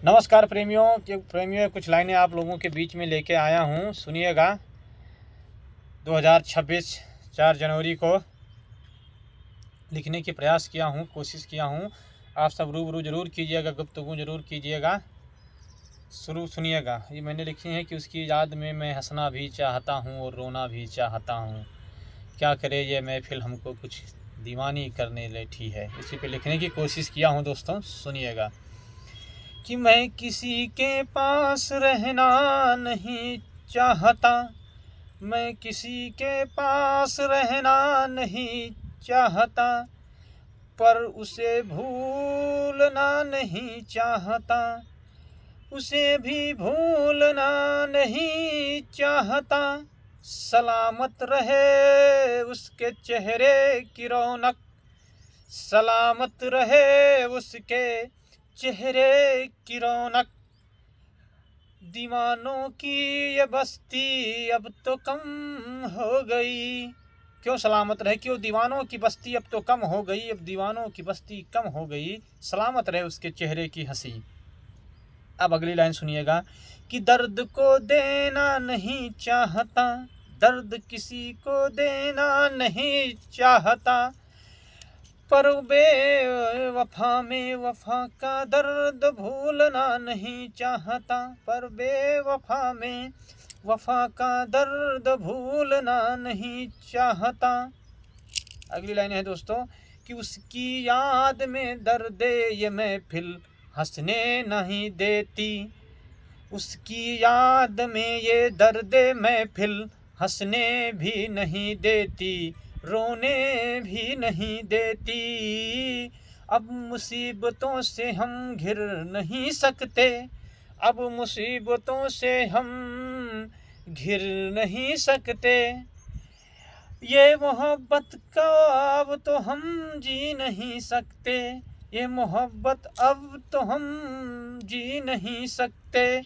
नमस्कार प्रेमियों, कुछ लाइनें आप लोगों के बीच में लेके आया हूँ, सुनिएगा। 2026 4 जनवरी को लिखने की प्रयास किया हूँ, कोशिश किया हूँ। आप सब रूबरू ज़रूर कीजिएगा, गुफ्तगू ज़रूर कीजिएगा। शुरू सुनिएगा। ये मैंने लिखी है कि उसकी याद में मैं हंसना भी चाहता हूँ और रोना भी चाहता हूँ। क्या करे ये महफिल हमको कुछ दीवानी करने बैठी है। इसी पे लिखने की कोशिश किया हूँ दोस्तों, सुनिएगा। कि मैं किसी के पास रहना नहीं चाहता, मैं किसी के पास रहना नहीं चाहता, पर उसे भूलना नहीं चाहता, उसे भी भूलना नहीं चाहता। सलामत रहे उसके चेहरे की रौनक, सलामत रहे उसके चेहरे की रौनक। दीवानों की ये बस्ती अब तो कम हो गई। क्यों सलामत रहे? क्यों दीवानों की बस्ती अब तो कम हो गई, अब दीवानों की बस्ती कम हो गई। सलामत रहे उसके चेहरे की हंसी। अब अगली लाइन सुनिएगा कि दर्द को देना नहीं चाहता, दर्द किसी को देना नहीं चाहता, पर बेवफा में वफा का दर्द भूलना नहीं चाहता, पर बेवफा में वफा का दर्द भूलना नहीं चाहता। अगली लाइन है दोस्तों कि उसकी याद में दर्द ये महफिल हंसने नहीं देती, उसकी याद में ये दर्द महफिल हंसने भी नहीं देती, रोने भी नहीं देती। अब मुसीबतों से हम घिर नहीं सकते, अब मुसीबतों से हम घिर नहीं सकते। ये मोहब्बत का अब तो हम जी नहीं सकते, ये मोहब्बत अब तो हम जी नहीं सकते।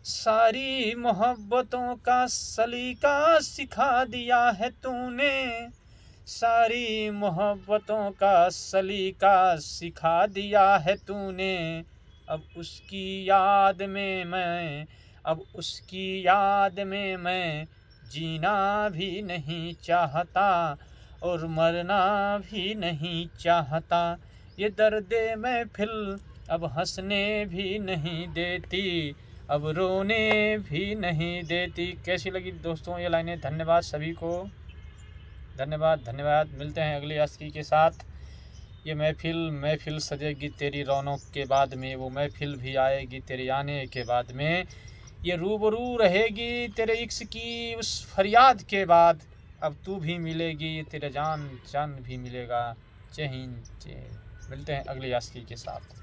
सारी मोहब्बतों का सलीका सिखा दिया है तूने, सारी मोहब्बतों का सलीका सिखा दिया है तूने। अब उसकी याद में मैं, अब उसकी याद में मैं जीना भी नहीं चाहता और मरना भी नहीं चाहता। ये दर्द महफिल अब हंसने भी नहीं देती, अब रोने भी नहीं देती। कैसी लगी दोस्तों ये लाइनें? धन्यवाद सभी को, धन्यवाद। मिलते हैं अगली आशिकी के साथ। ये महफिल सजेगी तेरी रौनक के बाद में, वो महफिल भी आएगी तेरे आने के बाद में। ये रूबरू रहेगी तेरे इश्क की उस फरियाद के बाद। अब तू भी मिलेगी, तेरे जान भी मिलेगा। जय हिंद। मिलते हैं अगली आशिकी के साथ।